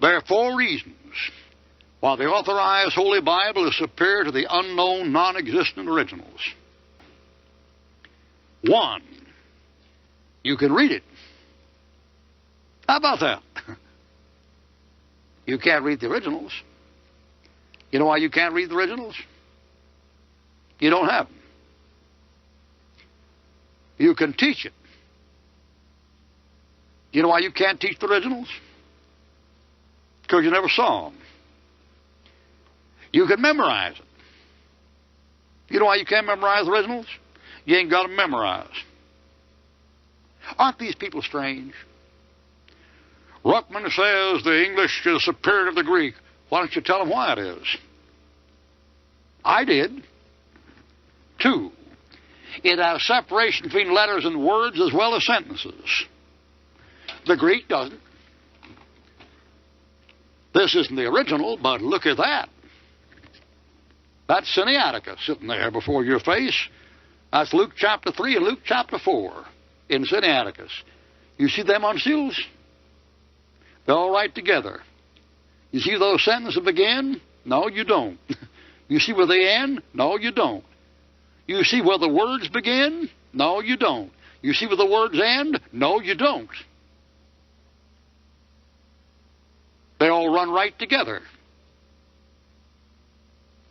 There are 4 reasons why the authorized Holy Bible is superior to the unknown, non-existent originals. 1, you can read it. How about that? You can't read the originals. You know why you can't read the originals? You don't have them. You can teach it. You know why you can't teach the originals? Because you never saw them. You can memorize it. You know why you can't memorize the originals? You ain't got them memorized. Aren't these people strange? Ruckman says the English is superior to the Greek. Why don't you tell them why it is? I did. 2, it has separation between letters and words as well as sentences. The Greek doesn't. This isn't the original, but look at that. That's Sinaiticus sitting there before your face. That's Luke chapter 3 and Luke chapter 4 in Sinaiticus. You see them uncials? They're all right together. You see those sentences begin? No, you don't. You see where they end? No, you don't. You see where the words begin? No, you don't. You see where the words end? No, you don't. They all run right together.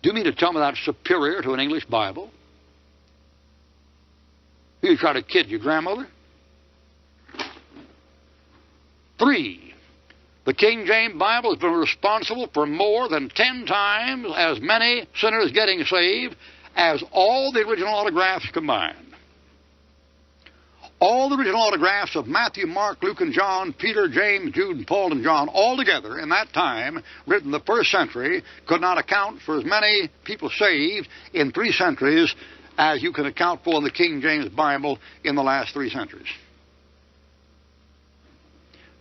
Do you mean to tell me that's superior to an English Bible? You try to kid your grandmother? 3, the King James Bible has been responsible for more than 10 times as many sinners getting saved as all the original autographs combined. All the original autographs of Matthew, Mark, Luke, and John, Peter, James, Jude, and Paul, and John, all together in that time, written in the 1st century, could not account for as many people saved in 3 centuries as you can account for in the King James Bible in the last 3 centuries.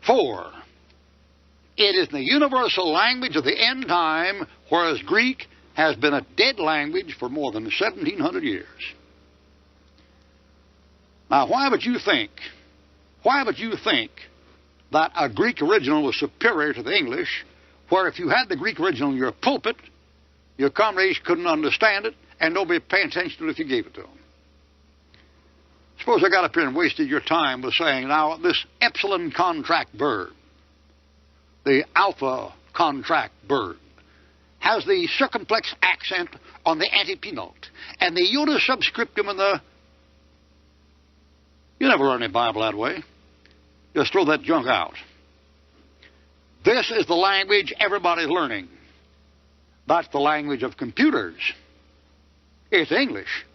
4, it is the universal language of the end time, whereas Greek has been a dead language for more than 1,700 years. Now, why would you think that a Greek original was superior to the English, where if you had the Greek original in your pulpit, your comrades couldn't understand it, and nobody would pay attention to it if you gave it to them? Suppose I got up here and wasted your time with saying, now, this epsilon contract verb, the alpha contract verb, has the circumflex accent on the antepenult, and the unisubscriptum in the... You never learn a Bible that way. Just throw that junk out. This is the language everybody's learning. That's the language of computers. It's English.